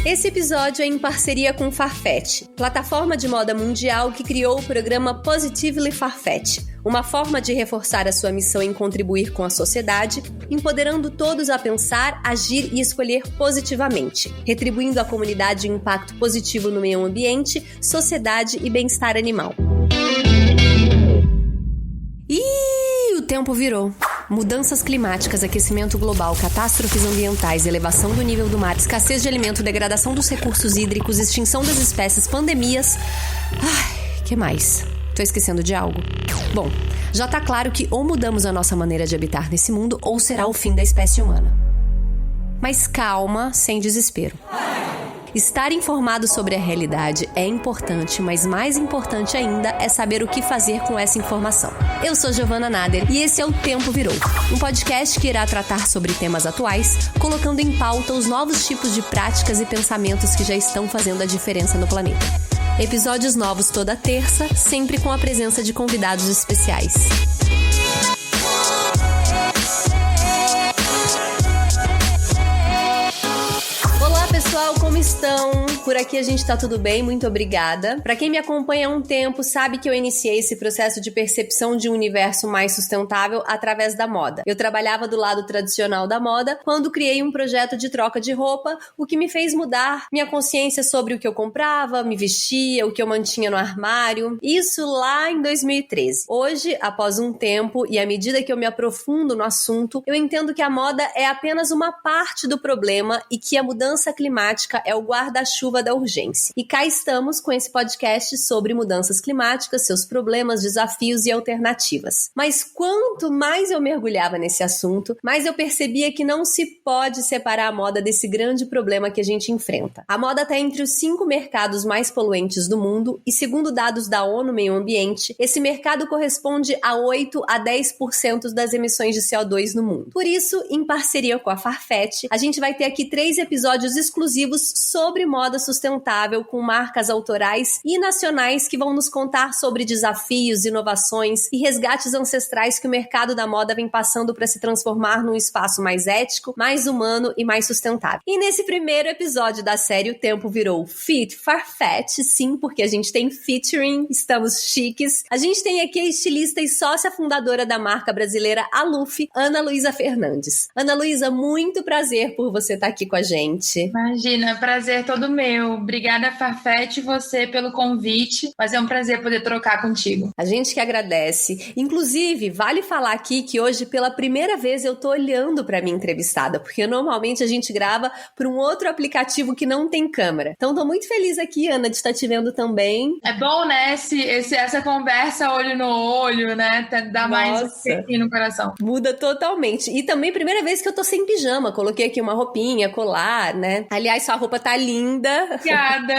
Esse episódio é em parceria com Farfetch, plataforma de moda mundial que criou o programa Positively Farfetch, uma forma de reforçar a sua missão em contribuir com a sociedade, empoderando todos a pensar, agir e escolher positivamente, retribuindo à comunidade um impacto positivo no meio ambiente, sociedade e bem-estar animal. O tempo virou. Mudanças climáticas, aquecimento global, catástrofes ambientais, elevação do nível do mar, escassez de alimento, degradação dos recursos hídricos, extinção das espécies, pandemias... que mais? Tô esquecendo de algo? Bom, já tá claro que ou mudamos a nossa maneira de habitar nesse mundo ou será o fim da espécie humana. Mas calma, sem desespero. Estar informado sobre a realidade é importante, mas mais importante ainda é saber o que fazer com essa informação. Eu sou Giovana Nader e esse é o Tempo Virou, um podcast que irá tratar sobre temas atuais, colocando em pauta os novos tipos de práticas e pensamentos que já estão fazendo a diferença no planeta. Episódios novos toda terça, sempre com a presença de convidados especiais. Pessoal, como estão? Por aqui a gente tá tudo bem, muito obrigada. Pra quem me acompanha há um tempo, sabe que eu iniciei esse processo de percepção de um universo mais sustentável através da moda. Eu trabalhava do lado tradicional da moda quando criei um projeto de troca de roupa, o que me fez mudar minha consciência sobre o que eu comprava, me vestia, o que eu mantinha no armário. Isso lá em 2013. Hoje, após um tempo e à medida que eu me aprofundo no assunto, eu entendo que a moda é apenas uma parte do problema e que a mudança climática é o guarda-chuva da urgência. E cá estamos com esse podcast sobre mudanças climáticas, seus problemas, desafios e alternativas. Mas quanto mais eu mergulhava nesse assunto, mais eu percebia que não se pode separar a moda desse grande problema que a gente enfrenta. A moda está entre os 5 mercados mais poluentes do mundo e, segundo dados da ONU Meio Ambiente, esse mercado corresponde a 8 a 10% das emissões de CO2 no mundo. Por isso, em parceria com a Farfetch, a gente vai ter aqui 3 episódios exclusivos sobre moda sustentável com marcas autorais e nacionais que vão nos contar sobre desafios, inovações e resgates ancestrais que o mercado da moda vem passando para se transformar num espaço mais ético, mais humano e mais sustentável. E nesse primeiro episódio da série O Tempo Virou Fit Farfetch, sim, porque a gente tem featuring, estamos chiques. A gente tem aqui a estilista e sócia fundadora da marca brasileira Aluf, Ana Luísa Fernandes. Ana Luísa, muito prazer por você estar aqui com a gente. Imagina, prazer todo meu. Obrigada, Farfetch, você pelo convite. Mas é um prazer poder trocar contigo. A gente que agradece. Inclusive, vale falar aqui que hoje, pela primeira vez, eu tô olhando pra minha entrevistada, porque normalmente a gente grava por um outro aplicativo que não tem câmera. Então, tô muito feliz aqui, Ana, de estar te vendo também. É bom, né? Essa conversa olho no olho, né? Dá mais um quentinho no coração. Muda totalmente. E também, primeira vez que eu tô sem pijama. Coloquei aqui uma roupinha, colar, né? Aliás, sua roupa tá linda. Obrigada.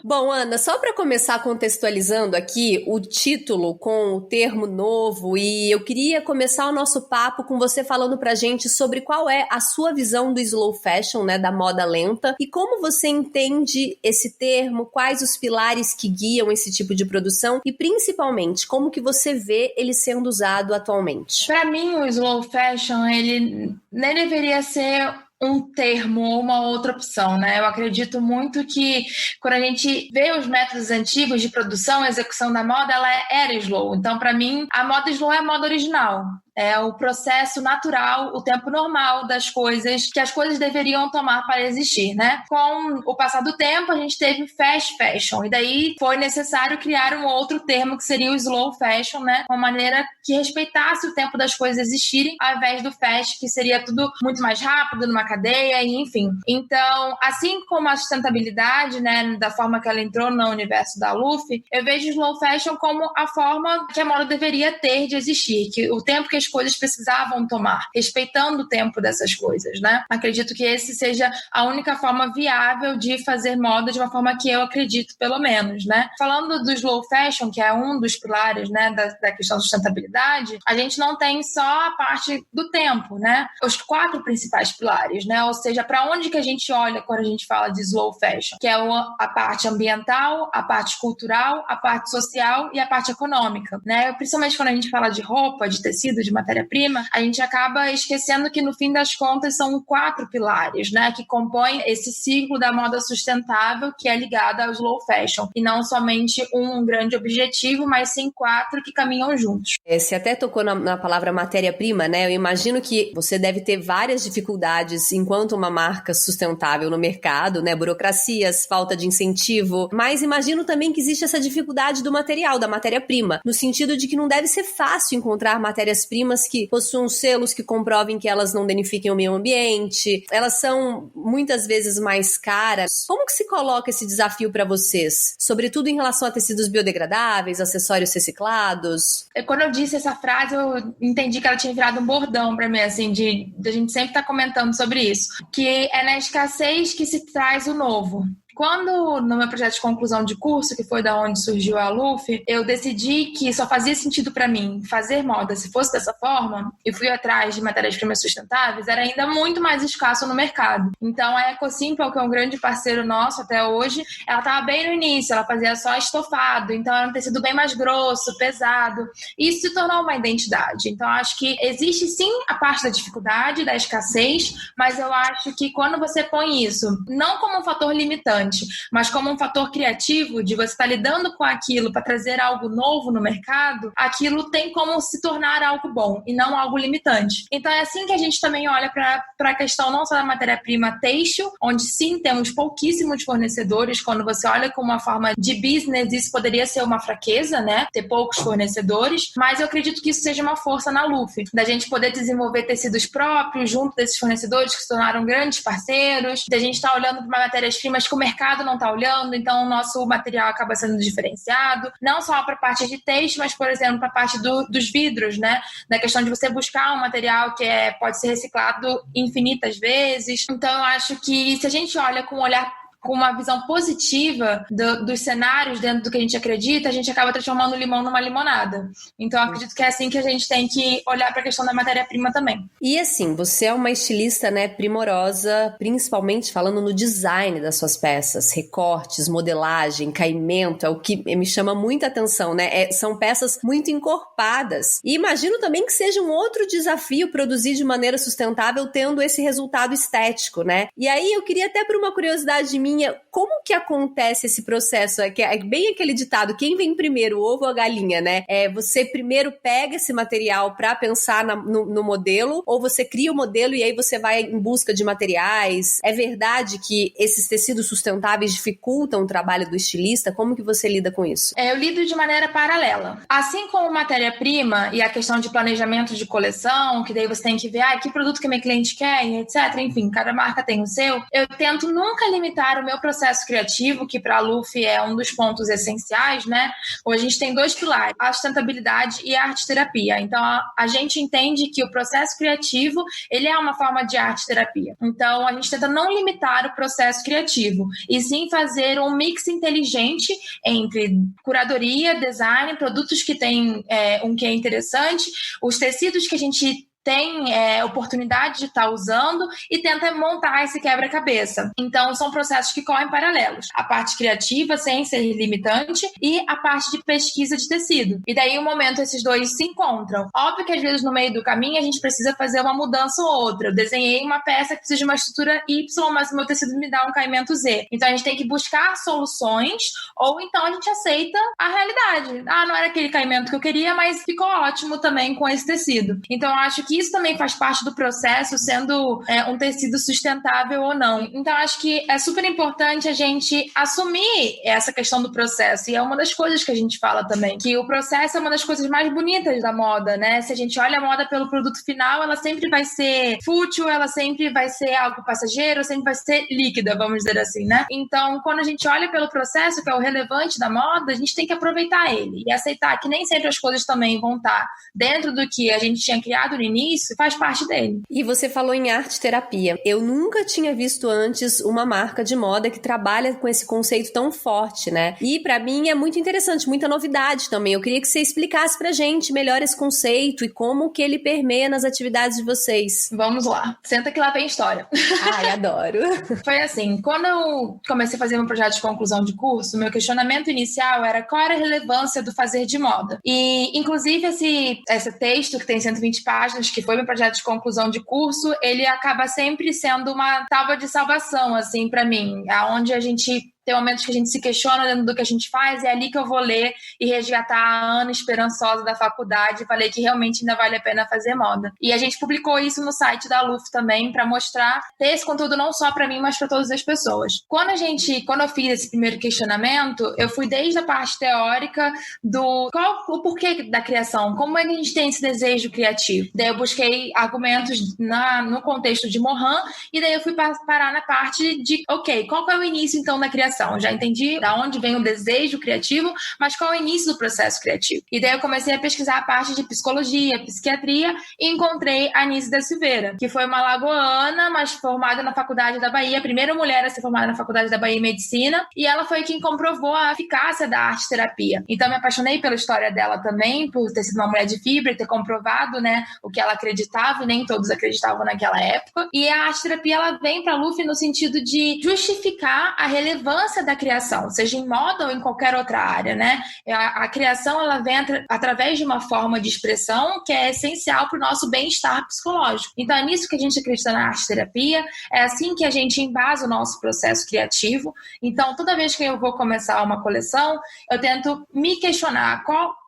Bom, Ana, só para começar contextualizando aqui o título com o termo novo, e eu queria começar o nosso papo com você falando pra gente sobre qual é a sua visão do slow fashion, né, da moda lenta, e como você entende esse termo, quais os pilares que guiam esse tipo de produção e principalmente como que você vê ele sendo usado atualmente. Para mim, o slow fashion, ele nem deveria ser um termo ou uma outra opção, né? Eu acredito muito que quando a gente vê os métodos antigos de produção e execução da moda, ela era slow. Então, para mim, a moda slow é a moda original. É o processo natural, o tempo normal das coisas, que as coisas deveriam tomar para existir, né? Com o passar do tempo, a gente teve fast fashion, e daí foi necessário criar um outro termo que seria o slow fashion, né? Uma maneira que respeitasse o tempo das coisas existirem, ao invés do fast, que seria tudo muito mais rápido, numa cadeia, e enfim. Então, assim como a sustentabilidade, né, da forma que ela entrou no universo da Aluf, eu vejo o slow fashion como a forma que a moda deveria ter de existir, que o tempo que as coisas precisavam tomar, respeitando o tempo dessas coisas, né? Acredito que esse seja a única forma viável de fazer moda de uma forma que eu acredito, pelo menos, né? Falando do slow fashion, que é um dos pilares, né, da questão da sustentabilidade, a gente não tem só a parte do tempo, né? Os 4 principais pilares, né? Ou seja, para onde que a gente olha quando a gente fala de slow fashion? Que é a parte ambiental, a parte cultural, a parte social e a parte econômica, né? Principalmente quando a gente fala de roupa, de tecido, de matéria-prima, a gente acaba esquecendo que no fim das contas são 4 pilares, né, que compõem esse ciclo da moda sustentável que é ligada ao slow fashion, e não somente um grande objetivo, mas sim 4 que caminham juntos. Você até tocou na palavra matéria-prima, né? Eu imagino que você deve ter várias dificuldades enquanto uma marca sustentável no mercado, né? Burocracias, falta de incentivo, mas imagino também que existe essa dificuldade do material, da matéria-prima, no sentido de que não deve ser fácil encontrar matérias-primas que possuam selos que comprovem que elas não danifiquem o meio ambiente, elas são muitas vezes mais caras. Como que se coloca esse desafio para vocês? Sobretudo em relação a tecidos biodegradáveis, acessórios reciclados? Quando eu disse essa frase, eu entendi que ela tinha virado um bordão para mim, assim, de a gente sempre estar comentando sobre isso, que é na escassez que se traz o novo. Quando, no meu projeto de conclusão de curso, que foi da onde surgiu a Luffy, eu decidi que só fazia sentido para mim fazer moda se fosse dessa forma, e fui atrás de matérias-primas sustentáveis, era ainda muito mais escasso no mercado. Então, a EcoSimple, que é um grande parceiro nosso até hoje, ela estava bem no início, ela fazia só estofado, então era um tecido bem mais grosso, pesado, e isso se tornou uma identidade. Então, acho que existe sim a parte da dificuldade, da escassez, mas eu acho que quando você põe isso, não como um fator limitante, mas como um fator criativo de você estar lidando com aquilo para trazer algo novo no mercado, aquilo tem como se tornar algo bom e não algo limitante. Então é assim que a gente também olha para a questão não só da matéria-prima têxtil, onde sim temos pouquíssimos fornecedores. Quando você olha com uma forma de business, isso poderia ser uma fraqueza, né? Ter poucos fornecedores, mas eu acredito que isso seja uma força na Luffy, da gente poder desenvolver tecidos próprios junto desses fornecedores que se tornaram grandes parceiros, da gente estar olhando para matérias-primas que o mercado não está olhando, então o nosso material acaba sendo diferenciado, não só para a parte de têxtil, mas, por exemplo, para a parte dos vidros, né? Da questão de você buscar um material que pode ser reciclado infinitas vezes. Então, eu acho que se a gente olha com um olhar, com uma visão positiva dos cenários dentro do que a gente acredita, a gente acaba transformando o limão numa limonada. Então, eu acredito que é assim que a gente tem que olhar para a questão da matéria-prima também. E assim, você é uma estilista, né, primorosa, principalmente falando no design das suas peças, recortes, modelagem, caimento, é o que me chama muita atenção, né? São peças muito encorpadas. E imagino também que seja um outro desafio produzir de maneira sustentável, tendo esse resultado estético, né? E aí, eu queria até, por uma curiosidade minha, como que acontece esse processo? É bem aquele ditado, quem vem primeiro, o ovo ou a galinha, né? Você primeiro pega esse material para pensar no modelo, ou você cria o modelo e aí você vai em busca de materiais? É verdade que esses tecidos sustentáveis dificultam o trabalho do estilista? Como que você lida com isso? Eu lido de maneira paralela. Assim como matéria-prima e a questão de planejamento de coleção, que daí você tem que ver que produto que a minha cliente quer, etc. Enfim, cada marca tem o seu. Eu tento nunca limitar o meu processo criativo, que para a Luffy é um dos pontos essenciais, né? Hoje a gente tem 2 pilares, a sustentabilidade e a arte-terapia. Então, a gente entende que o processo criativo, ele é uma forma de arte-terapia. Então, a gente tenta não limitar o processo criativo, e sim fazer um mix inteligente entre curadoria, design, produtos que têm um que é interessante, os tecidos que a gente tem oportunidade de estar usando e tenta montar esse quebra-cabeça. Então, são processos que correm paralelos. A parte criativa, sem ser limitante, e a parte de pesquisa de tecido. E daí, um momento, esses dois se encontram. Óbvio que, às vezes, no meio do caminho, a gente precisa fazer uma mudança ou outra. Eu desenhei uma peça que precisa de uma estrutura Y, mas o meu tecido me dá um caimento Z. Então, a gente tem que buscar soluções, ou então a gente aceita a realidade. Não era aquele caimento que eu queria, mas ficou ótimo também com esse tecido. Então, eu acho que isso também faz parte do processo, sendo um tecido sustentável ou não. Então, acho que é super importante a gente assumir essa questão do processo. E é uma das coisas que a gente fala também, que o processo é uma das coisas mais bonitas da moda, né? Se a gente olha a moda pelo produto final, ela sempre vai ser fútil, ela sempre vai ser algo passageiro, sempre vai ser líquida, vamos dizer assim, né? Então, quando a gente olha pelo processo, que é o relevante da moda, a gente tem que aproveitar ele e aceitar que nem sempre as coisas também vão estar dentro do que a gente tinha criado no início, início, faz parte dele. E você falou em arte terapia. Eu nunca tinha visto antes uma marca de moda que trabalha com esse conceito tão forte, né? E pra mim é muito interessante, muita novidade também. Eu queria que você explicasse pra gente melhor esse conceito e como que ele permeia nas atividades de vocês. Vamos lá. Senta que lá vem história. Ai, adoro. Foi assim, quando eu comecei a fazer meu projeto de conclusão de curso, meu questionamento inicial era qual era a relevância do fazer de moda. E, inclusive, esse texto, que tem 120 páginas, que foi meu projeto de conclusão de curso, ele acaba sempre sendo uma tábua de salvação, assim, pra mim, aonde a gente tem momentos que a gente se questiona dentro do que a gente faz, e é ali que eu vou ler e resgatar a Ana esperançosa da faculdade e falei que realmente ainda vale a pena fazer moda. E a gente publicou isso no site da Luft também, para mostrar, ter esse conteúdo não só para mim, mas para todas as pessoas. Quando eu fiz esse primeiro questionamento, eu fui desde a parte teórica o porquê da criação, como é que a gente tem esse desejo criativo. Daí eu busquei argumentos no contexto de Morin, e daí eu fui parar na parte de, ok, qual é o início então da criação? Já entendi da onde vem o desejo criativo, mas qual é o início do processo criativo? E daí eu comecei a pesquisar a parte de psicologia, psiquiatria, e encontrei a Anice da Silveira, que foi uma alagoana, mas formada na Faculdade da Bahia, a primeira mulher a ser formada na Faculdade da Bahia em Medicina, e ela foi quem comprovou a eficácia da arte-terapia. Então me apaixonei pela história dela também, por ter sido uma mulher de fibra e ter comprovado, né, o que ela acreditava, e nem todos acreditavam naquela época. E a arte-terapia, ela vem para a Luft no sentido de justificar a relevância da criação, seja em moda ou em qualquer outra área, né? A criação, ela vem através de uma forma de expressão que é essencial para o nosso bem-estar psicológico. Então é nisso que a gente acredita na arte-terapia, é assim que a gente embasa o nosso processo criativo. Então toda vez que eu vou começar uma coleção, eu tento me questionar o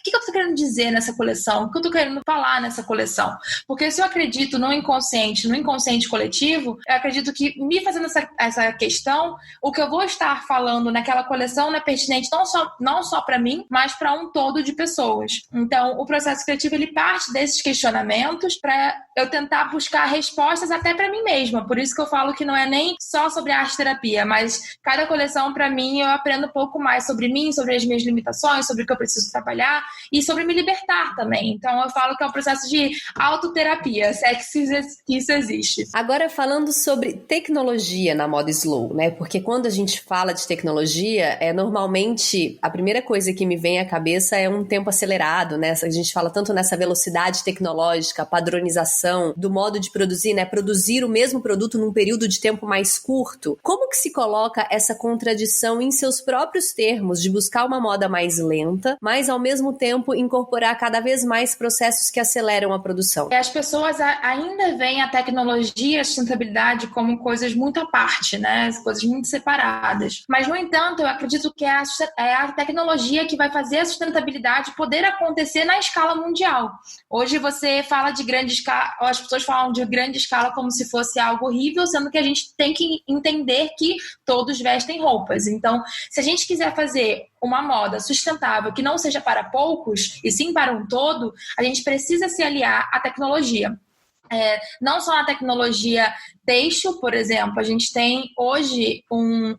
que eu estou querendo dizer nessa coleção? O que eu estou querendo falar nessa coleção? Porque se eu acredito no inconsciente coletivo, eu acredito que me fazendo essa questão, o que eu vou estar falando naquela coleção não é pertinente não só para mim, mas para um todo de pessoas. Então, o processo criativo, ele parte desses questionamentos para eu tentar buscar respostas até para mim mesma. Por isso que eu falo que não é nem só sobre a arte-terapia, mas cada coleção, para mim, eu aprendo um pouco mais sobre mim, sobre as minhas limitações, sobre o que eu preciso trabalhar e sobre me libertar também. Então eu falo que é um processo de autoterapia, se é que isso existe. Agora falando sobre tecnologia na moda slow, né? Porque quando a gente fala de tecnologia, normalmente a primeira coisa que me vem à cabeça é um tempo acelerado, né? A gente fala tanto nessa velocidade tecnológica, padronização do modo de produzir, né? Produzir o mesmo produto num período de tempo mais curto. Como que se coloca essa contradição em seus próprios termos de buscar uma moda mais lenta, mas ao mesmo tempo incorporar cada vez mais processos que aceleram a produção? As pessoas ainda veem a tecnologia e a sustentabilidade como coisas muito à parte, né? Coisas muito separadas. Mas, no entanto, eu acredito que é a tecnologia que vai fazer a sustentabilidade poder acontecer na escala mundial. Hoje você fala de grande escala, as pessoas falam de grande escala como se fosse algo horrível, sendo que a gente tem que entender que todos vestem roupas. Então, se a gente quiser fazer uma moda sustentável que não seja para poucos, e sim para um todo, a gente precisa se aliar à tecnologia. Não só a tecnologia têxtil, por exemplo, a gente tem hoje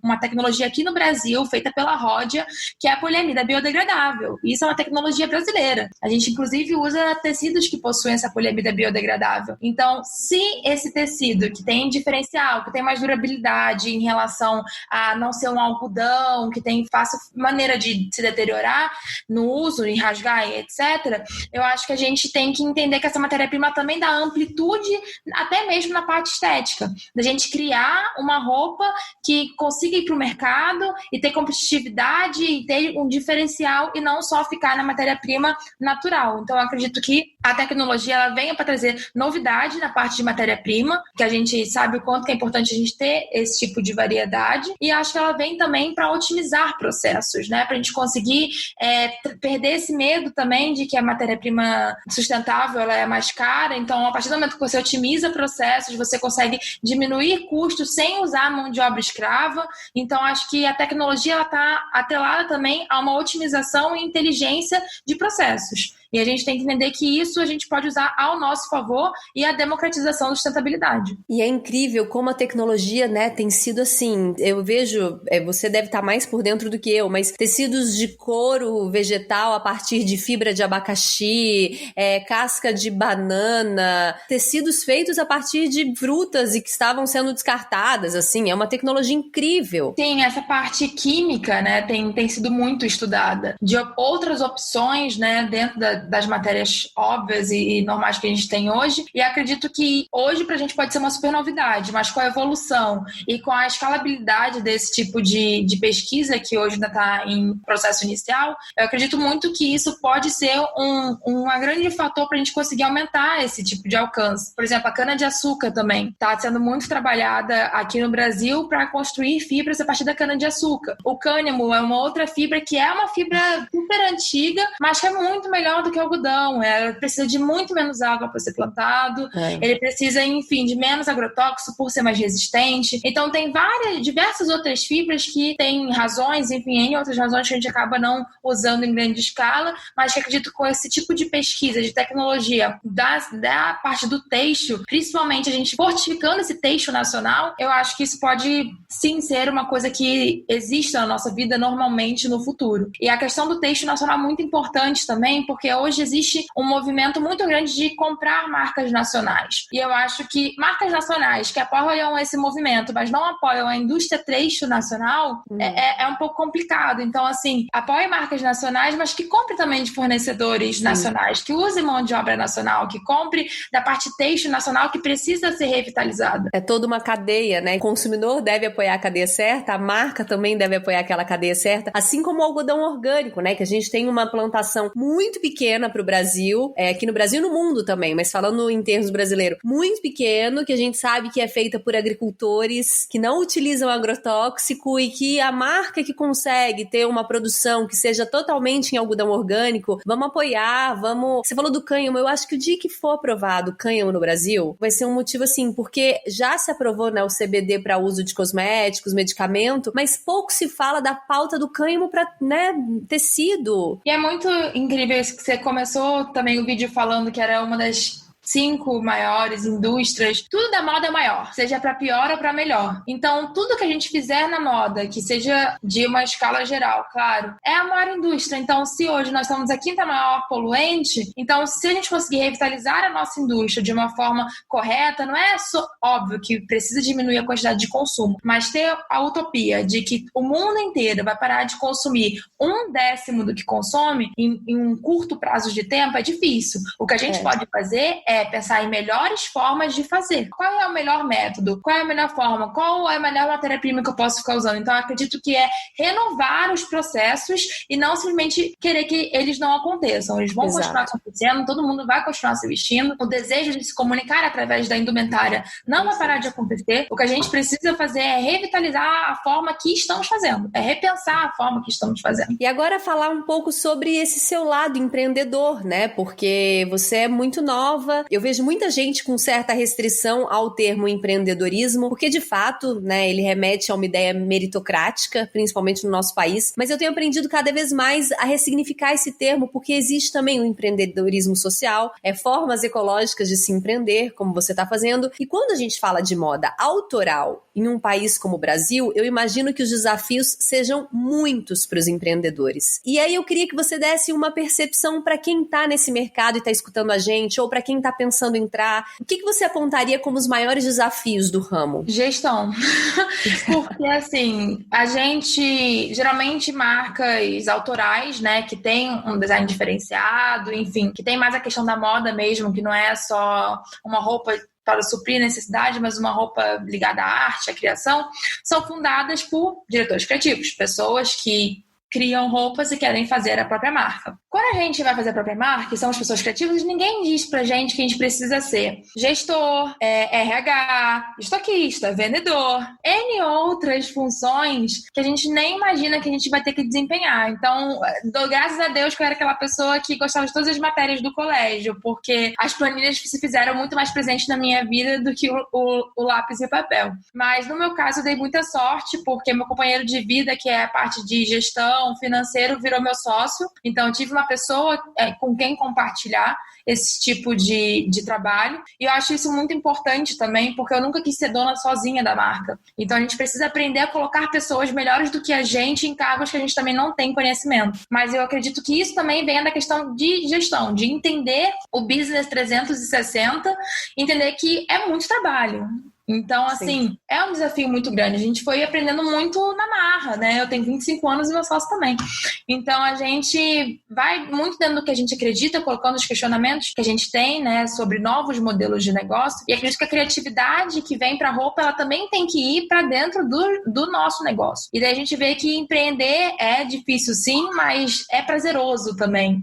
uma tecnologia aqui no Brasil, feita pela Rhodia, que é a poliamida biodegradável. Isso é uma tecnologia brasileira. A gente, inclusive, usa tecidos que possuem essa poliamida biodegradável. Então, se esse tecido, que tem diferencial, que tem mais durabilidade em relação a não ser um algodão, que tem fácil maneira de se deteriorar no uso, em rasgar, etc., eu acho que a gente tem que entender que essa matéria-prima também dá amplitude, até mesmo na parte estética. Da gente criar uma roupa que consiga ir para o mercado e ter competitividade e ter um diferencial e não só ficar na matéria-prima natural. Então, eu acredito que a tecnologia ela venha para trazer novidade na parte de matéria-prima, que a gente sabe o quanto que é importante a gente ter esse tipo de variedade, e acho que ela vem também para otimizar processos, né? Para a gente conseguir perder esse medo também de que a matéria-prima sustentável ela é mais cara. Então, a partir do momento que você otimiza processos, você consegue diminuir custos sem usar mão de obra escrava. Então, acho que a tecnologia está atrelada também a uma otimização e inteligência de processos. E a gente tem que entender que isso a gente pode usar ao nosso favor e a democratização da sustentabilidade. E é incrível como a tecnologia, né, tem sido assim, eu vejo, você deve estar mais por dentro do que eu, mas tecidos de couro vegetal a partir de fibra de abacaxi, casca de banana, tecidos feitos a partir de frutas e que estavam sendo descartadas, assim, é uma tecnologia incrível. Sim, essa parte química, né, tem sido muito estudada. De outras opções, né, dentro das matérias óbvias e normais que a gente tem hoje, e acredito que hoje pra gente pode ser uma super novidade, mas com a evolução e com a escalabilidade desse tipo de pesquisa, que hoje ainda está em processo inicial, eu acredito muito que isso pode ser um grande fator para a gente conseguir aumentar esse tipo de alcance. Por exemplo, a cana-de-açúcar também está sendo muito trabalhada aqui no Brasil para construir fibras a partir da cana-de-açúcar. O cânhamo é uma outra fibra que é uma fibra super antiga, mas que é muito melhor do que o algodão. Ela precisa de muito menos água para ser plantado, ele precisa, enfim, de menos agrotóxico por ser mais resistente. Então, tem diversas outras fibras que têm razões, enfim, em outras razões que a gente acaba não usando em grande escala, mas que acredito que com esse tipo de pesquisa, de tecnologia, da parte do têxtil, principalmente a gente fortificando esse têxtil nacional, eu acho que isso pode sim ser uma coisa que exista na nossa vida normalmente no futuro. E a questão do têxtil nacional é muito importante também, porque hoje existe um movimento muito grande de comprar marcas nacionais. E eu acho que marcas nacionais que apoiam esse movimento, mas não apoiam a indústria têxtil nacional, é um pouco complicado. Então, assim, apoie marcas nacionais, mas que compre também de fornecedores nacionais, que use mão de obra nacional, que compre da parte têxtil nacional que precisa ser revitalizada. É toda uma cadeia, né? O consumidor deve apoiar a cadeia certa, a marca também deve apoiar aquela cadeia certa, assim como o algodão orgânico, né? Que a gente tem uma plantação muito pequena para o Brasil, aqui no Brasil e no mundo também, mas falando em termos brasileiros, muito pequeno, que a gente sabe que é feita por agricultores que não utilizam agrotóxico e que a marca que consegue ter uma produção que seja totalmente em algodão orgânico, vamos apoiar, vamos... Você falou do cânhamo, eu acho que o dia que for aprovado o cânhamo no Brasil, vai ser um motivo assim, porque já se aprovou, né, o CBD para uso de cosméticos, medicamento, mas pouco se fala da pauta do cânhamo para, né, tecido. E é muito incrível isso que você começou também o vídeo falando que era uma das 5 maiores indústrias, tudo da moda é maior, seja para pior ou para melhor. Então, tudo que a gente fizer na moda, que seja de uma escala geral, claro, é a maior indústria. Então, se hoje nós somos a 5ª maior poluente, então, se a gente conseguir revitalizar a nossa indústria de uma forma correta, não é só óbvio que precisa diminuir a quantidade de consumo, mas ter a utopia de que o mundo inteiro vai parar de consumir 1/10 do que consome em um curto prazo de tempo é difícil. O que a gente pode fazer é pensar em melhores formas de fazer. Qual é o melhor método? Qual é a melhor forma? Qual é a melhor matéria-prima que eu posso ficar usando? Então, eu acredito que é renovar os processos e não simplesmente querer que eles não aconteçam. Eles vão continuar acontecendo, todo mundo vai continuar se vestindo. O desejo de se comunicar através da indumentária não vai parar de acontecer. O que a gente precisa fazer é revitalizar a forma que estamos fazendo. É repensar a forma que estamos fazendo. E agora falar um pouco sobre esse seu lado empreendedor, né? Porque você é muito nova. Eu vejo muita gente com certa restrição ao termo empreendedorismo, porque de fato, né, ele remete a uma ideia meritocrática, principalmente no nosso país, mas eu tenho aprendido cada vez mais a ressignificar esse termo, porque existe também o empreendedorismo social, formas ecológicas de se empreender, como você está fazendo, e quando a gente fala de moda autoral em um país como o Brasil, eu imagino que os desafios sejam muitos para os empreendedores. E aí eu queria que você desse uma percepção para quem está nesse mercado e está escutando a gente, ou para quem está pensando em entrar, o que você apontaria como os maiores desafios do ramo? Gestão. Porque, assim, a gente, geralmente, marcas autorais, né, que tem um design diferenciado, enfim, que tem mais a questão da moda mesmo, que não é só uma roupa para suprir necessidade, mas uma roupa ligada à arte, à criação, são fundadas por diretores criativos, pessoas que criam roupas e querem fazer a própria marca. Quando a gente vai fazer a própria marca, e somos pessoas criativas, ninguém diz pra gente que a gente precisa ser gestor, RH, estoquista, vendedor, N outras funções que a gente nem imagina que a gente vai ter que desempenhar. Então, dou graças a Deus que eu era aquela pessoa que gostava de todas as matérias do colégio, porque as planilhas se fizeram muito mais presentes na minha vida do que o lápis e o papel. Mas, no meu caso, eu dei muita sorte, porque meu companheiro de vida, que é a parte de gestão, financeiro, virou meu sócio. Então, eu tive uma pessoa com quem compartilhar esse tipo de trabalho. E eu acho isso muito importante também, porque eu nunca quis ser dona sozinha da marca. Então, a gente precisa aprender a colocar pessoas melhores do que a gente em cargos que a gente também não tem conhecimento. Mas eu acredito que isso também vem da questão de gestão, de entender o Business 360, entender que é muito trabalho. Então, assim, sim, é um desafio muito grande. A gente foi aprendendo muito na marra, né? Eu tenho 25 anos e meu sócio também. Então, a gente vai muito dentro do que a gente acredita, colocando os questionamentos que a gente tem, né, sobre novos modelos de negócio. E acredito que a criatividade que vem para a roupa, ela também tem que ir para dentro do nosso negócio. E daí a gente vê que empreender é difícil, sim, mas é prazeroso também.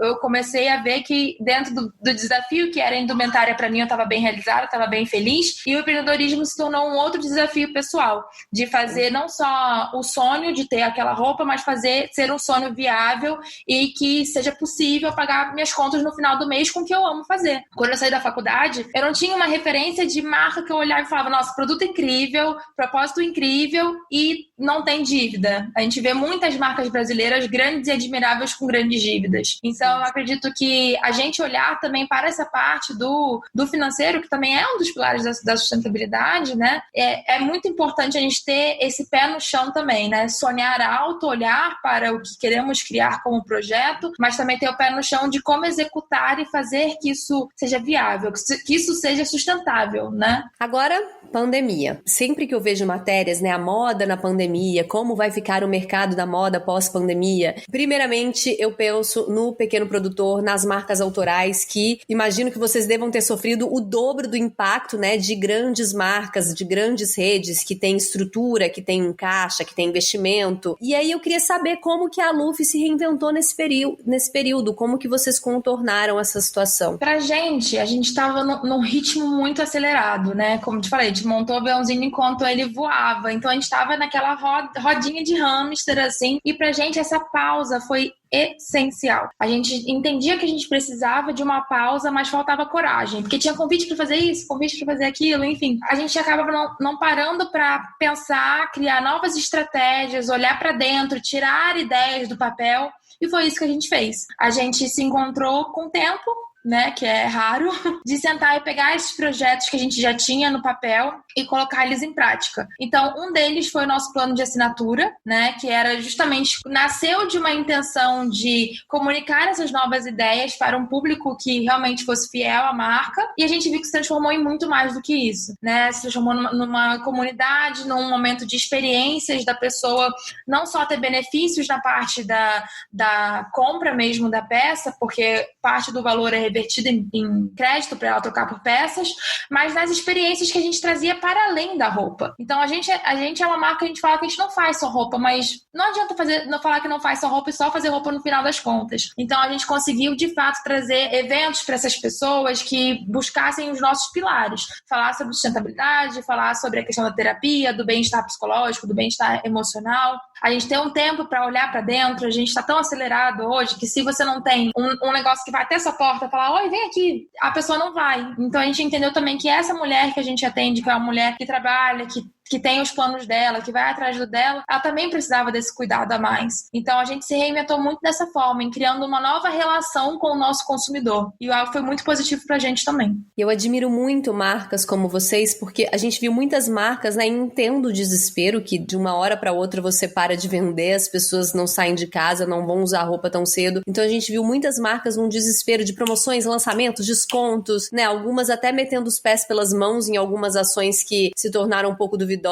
Eu comecei a ver que dentro do desafio que era a indumentária, para mim, eu estava bem realizada, estava bem feliz. E o empreendedorismo se tornou um outro desafio pessoal, de fazer não só o sonho de ter aquela roupa, mas ser um sonho viável e que seja possível pagar minhas contas no final do mês com o que eu amo fazer. Quando eu saí da faculdade, eu não tinha uma referência de marca que eu olhava e falava, nossa, produto incrível, propósito incrível e não tem dívida. A gente vê muitas marcas brasileiras grandes e admiráveis com grandes dívidas. Então, eu acredito que a gente olhar também para essa parte do financeiro, que também é um dos pilares da sustentabilidade, né? É muito importante a gente ter esse pé no chão também, né? Sonhar alto, olhar para o que queremos criar como projeto, mas também ter o pé no chão de como executar e fazer que isso seja viável, que isso seja sustentável, né? Agora, pandemia. Sempre que eu vejo matérias, né, a moda na pandemia, como vai ficar o mercado da moda pós-pandemia, primeiramente eu penso no pequeno produtor, nas marcas autorais, que imagino que vocês devam ter sofrido o dobro do impacto, né, de grandes marcas, de grandes redes que têm estrutura, que têm caixa, que têm investimento. E aí eu queria saber como que a Lufi se reinventou nesse período, como que vocês contornaram essa situação. Pra gente, a gente estava num ritmo muito acelerado, né? Como te falei, a gente montou o aviãozinho enquanto ele voava. Então a gente estava naquela rodinha de hamster, assim. E pra gente essa pausa foi essencial. A gente entendia que a gente precisava de uma pausa, mas faltava coragem, porque tinha convite para fazer isso, convite para fazer aquilo, enfim. A gente acaba não parando para pensar, criar novas estratégias, olhar para dentro, tirar ideias do papel, e foi isso que a gente fez. A gente se encontrou com o tempo, né, que é raro, de sentar e pegar esses projetos que a gente já tinha no papel e colocar eles em prática. Então, um deles foi o nosso plano de assinatura, né, que era justamente, nasceu de uma intenção de comunicar essas novas ideias para um público que realmente fosse fiel à marca, e a gente viu que se transformou em muito mais do que isso, né, se transformou numa comunidade, num momento de experiências da pessoa, não só ter benefícios na parte da compra mesmo da peça, porque parte do valor é revertida em crédito para ela trocar por peças, mas nas experiências que a gente trazia para além da roupa. Então, a gente é uma marca que a gente fala que a gente não faz só roupa, mas não adianta não falar que não faz só roupa e só fazer roupa no final das contas. Então, a gente conseguiu, de fato, trazer eventos para essas pessoas que buscassem os nossos pilares. Falar sobre sustentabilidade, falar sobre a questão da terapia, do bem-estar psicológico, do bem-estar emocional. A gente tem um tempo para olhar para dentro, a gente está tão acelerado hoje que se você não tem um negócio que vai até sua porta e falar, oi, vem aqui, a pessoa não vai. Então a gente entendeu também que essa mulher que a gente atende, que é uma mulher que trabalha, que tem os planos dela, que vai atrás do dela, ela também precisava desse cuidado a mais. Então a gente se reinventou muito dessa forma, em criando uma nova relação com o nosso consumidor. E algo foi muito positivo pra gente também. Eu admiro muito marcas como vocês, porque a gente viu muitas marcas, né, entendo o desespero que de uma hora para outra você para de vender, as pessoas não saem de casa, não vão usar roupa tão cedo. Então a gente viu muitas marcas num desespero de promoções, lançamentos, descontos, né, algumas até metendo os pés pelas mãos em algumas ações que se tornaram um pouco duvidosas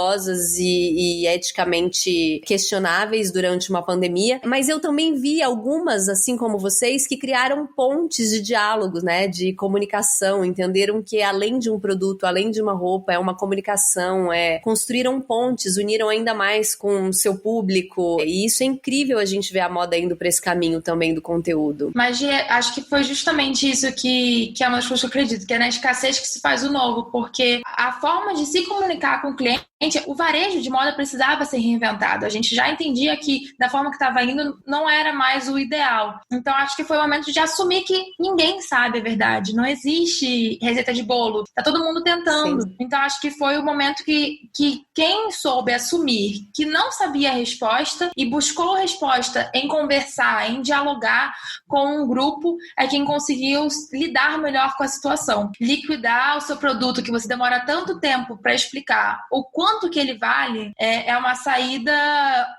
e eticamente questionáveis durante uma pandemia, mas eu também vi algumas, assim como vocês, que criaram pontes de diálogo, né, de comunicação, entenderam que além de um produto, além de uma roupa, é uma comunicação, construíram pontes, uniram ainda mais com o seu público, e isso é incrível a gente ver a moda indo para esse caminho também do conteúdo. Mas acho que foi justamente isso que é uma das coisas que eu acredito, que é na escassez que se faz o novo, porque a forma de se comunicar com o cliente o varejo de moda precisava ser reinventado. A gente já entendia que, da forma que estava indo, não era mais o ideal. Então, acho que foi o momento de assumir que ninguém sabe a verdade. Não existe receita de bolo. Tá todo mundo tentando. Sim. Então, acho que foi o momento que quem soube assumir que não sabia a resposta e buscou resposta em conversar, em dialogar com um grupo, é quem conseguiu lidar melhor com a situação. Liquidar o seu produto, que você demora tanto tempo para explicar o quanto que ele vale, é uma saída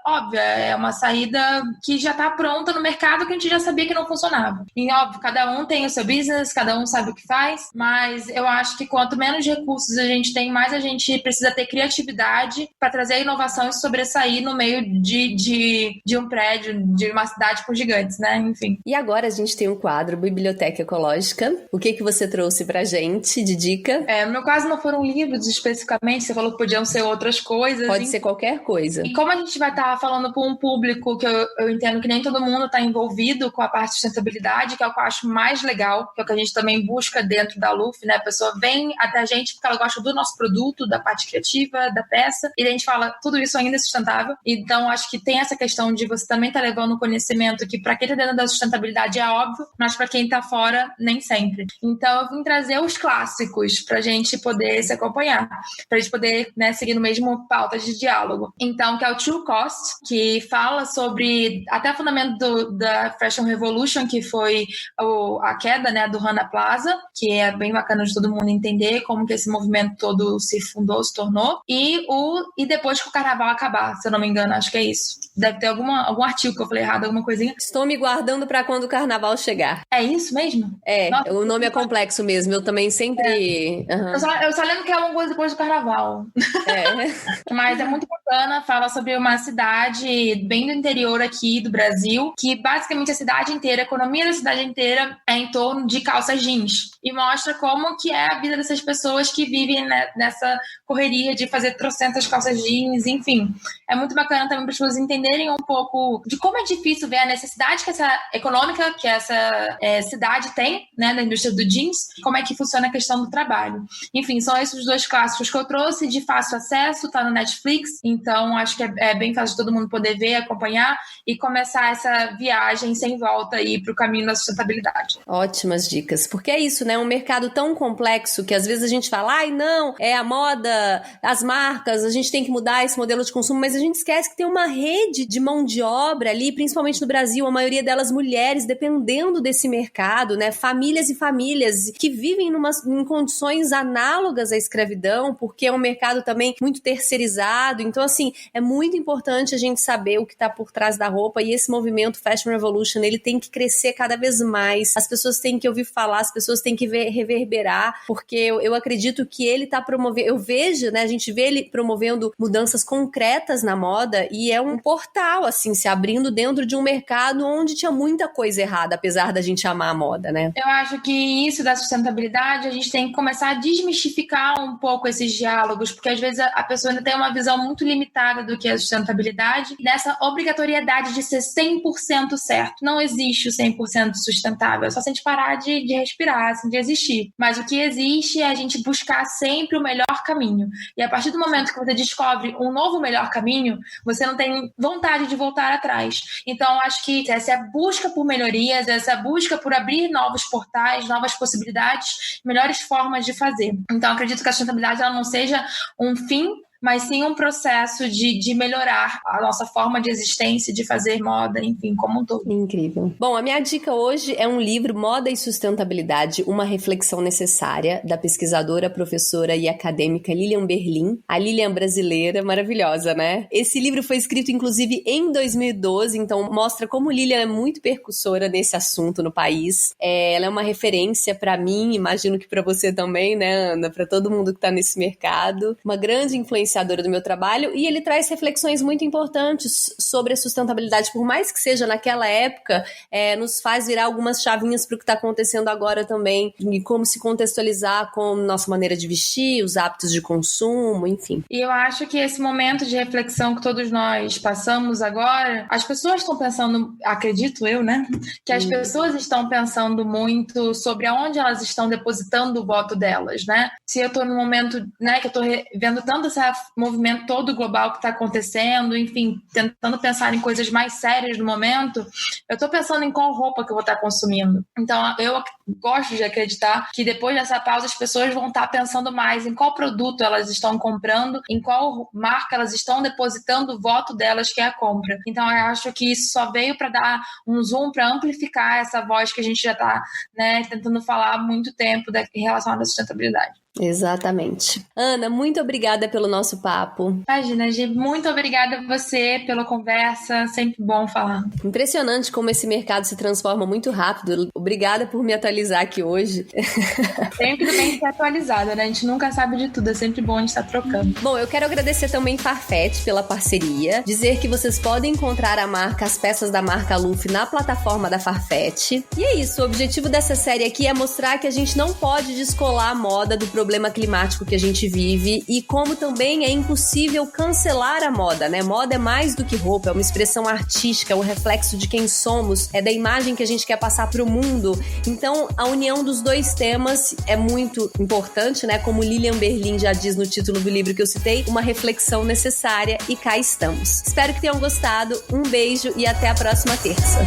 óbvia, é uma saída que já está pronta no mercado, que a gente já sabia que não funcionava. E óbvio, cada um tem o seu business, cada um sabe o que faz, mas eu acho que quanto menos recursos a gente tem, mais a gente precisa ter criatividade para trazer inovação e sobressair no meio de um prédio, de uma cidade com gigantes, né? Enfim. E agora a gente tem um quadro Biblioteca Ecológica. O que você trouxe pra gente de dica? No meu caso não foram livros especificamente, você falou que podiam ser outras coisas. Pode ser qualquer coisa. E como a gente vai estar falando com um público que eu entendo que nem todo mundo está envolvido com a parte de sustentabilidade, que é o que eu acho mais legal, que é o que a gente também busca dentro da LUF, né? A pessoa vem até a gente porque ela gosta do nosso produto, da parte criativa, da peça, e a gente fala, tudo isso ainda é sustentável. Então, acho que tem essa questão de você também estar levando o conhecimento que para quem está dentro da sustentabilidade é óbvio, mas para quem está fora, nem sempre. Então, eu vim trazer os clássicos para a gente poder se acompanhar, para a gente poder, né, seguir no mesmo pauta de diálogo. Então, que é o True Cost, que fala sobre até o fundamento da Fashion Revolution, que foi a queda, né, do Rana Plaza, que é bem bacana de todo mundo entender como que esse movimento todo se fundou, se tornou, e depois que o carnaval acabar, se eu não me engano, acho que é isso. Deve ter algum artigo que eu falei errado, alguma coisinha. Estou me guardando para quando o carnaval chegar. É isso mesmo? Nossa, o nome é complexo mesmo, eu também sempre... Uhum. Eu só lembro que é alguma coisa depois do carnaval. Mas é muito bacana, fala sobre uma cidade bem do interior aqui do Brasil, que basicamente a cidade inteira, a economia da cidade inteira é em torno de calças jeans. E mostra como que é a vida dessas pessoas que vivem nessa correria de fazer trocentas calças jeans, enfim. É muito bacana também para as pessoas entenderem um pouco de como é difícil ver a necessidade que essa econômica, que essa cidade tem, né, da indústria do jeans, como é que funciona a questão do trabalho. Enfim, são esses dois clássicos que eu trouxe, de fácil acesso, tá no Netflix, então acho que é bem fácil de todo mundo poder ver, acompanhar e começar essa viagem sem volta aí pro caminho da sustentabilidade. Ótimas dicas, porque é isso, né, um mercado tão complexo que às vezes a gente fala, não, é a moda, as marcas, a gente tem que mudar esse modelo de consumo, mas a gente esquece que tem uma rede de mão de obra ali, principalmente no Brasil, a maioria delas mulheres, dependendo desse mercado, né, famílias e famílias que vivem em condições análogas à escravidão, porque é um mercado também muito terceirizado, então assim, é muito importante a gente saber o que está por trás da roupa, e esse movimento Fashion Revolution, ele tem que crescer cada vez mais, as pessoas têm que ouvir falar, as pessoas têm que reverberar, porque eu acredito que ele está promovendo, eu vejo, né, a gente vê ele promovendo mudanças concretas na moda, e é um portal, assim, se abrindo dentro de um mercado onde tinha muita coisa errada, apesar da gente amar a moda, né? Eu acho que isso da sustentabilidade, a gente tem que começar a desmistificar um pouco esses diálogos, porque às vezes a pessoa ainda tem uma visão muito limitada do que é sustentabilidade, dessa obrigatoriedade de ser 100% certo. Não existe o 100% sustentável, é só se a gente parar de respirar, assim, de existir. Mas o que existe é a gente buscar sempre o melhor caminho. E a partir do momento que você descobre um novo melhor caminho, você não tem vontade de voltar atrás. Então, acho que essa busca por melhorias, essa busca por abrir novos portais, novas possibilidades, melhores formas de fazer. Então, acredito que a sustentabilidade ela não seja um fim, mas sim um processo de melhorar a nossa forma de existência, de fazer moda, enfim, como um todo. Incrível. Bom, a minha dica hoje é um livro, Moda e Sustentabilidade, uma reflexão necessária, da pesquisadora, professora e acadêmica Lilian Berlin. A Lilian brasileira, maravilhosa, né? Esse livro foi escrito, inclusive, em 2012, então mostra como Lilian é muito percussora nesse assunto no país. Ela é uma referência para mim, imagino que para você também, né, Ana? Para todo mundo que tá nesse mercado. Uma grande influência do meu trabalho, e ele traz reflexões muito importantes sobre a sustentabilidade, por mais que seja naquela época, nos faz virar algumas chavinhas para o que está acontecendo agora também, e como se contextualizar com nossa maneira de vestir, os hábitos de consumo, enfim. E eu acho que esse momento de reflexão que todos nós passamos agora, as pessoas estão pensando, acredito eu, né, que as pessoas estão pensando muito sobre aonde elas estão depositando o voto delas, né? Se eu estou num momento, né, que eu estou vendo tanto essa movimento todo global que está acontecendo, enfim, tentando pensar em coisas mais sérias no momento, eu estou pensando em qual roupa que eu vou estar consumindo. Então, eu gosto de acreditar que depois dessa pausa as pessoas vão estar pensando mais em qual produto elas estão comprando, em qual marca elas estão depositando o voto delas, que é a compra. Então, eu acho que isso só veio para dar um zoom, para amplificar essa voz que a gente já está, né, tentando falar há muito tempo em relação à sustentabilidade. Exatamente. Ana, muito obrigada pelo nosso papo. Imagina, Gi, muito obrigada a você pela conversa, sempre bom falar. Impressionante como esse mercado se transforma muito rápido. Obrigada por me atualizar aqui hoje. Sempre bem ser atualizada, né? A gente nunca sabe de tudo, é sempre bom a gente estar trocando. Bom, eu quero agradecer também Farfetch pela parceria, dizer que vocês podem encontrar as peças da marca Luffy na plataforma da Farfetch. E é isso, o objetivo dessa série aqui é mostrar que a gente não pode descolar a moda do problema climático que a gente vive e como também é impossível cancelar a moda, né? Moda é mais do que roupa, é uma expressão artística, é um reflexo de quem somos, é da imagem que a gente quer passar para o mundo. Então, a união dos dois temas é muito importante, né? Como Lilian Berlin já diz no título do livro que eu citei, uma reflexão necessária, e cá estamos. Espero que tenham gostado, um beijo e até a próxima terça.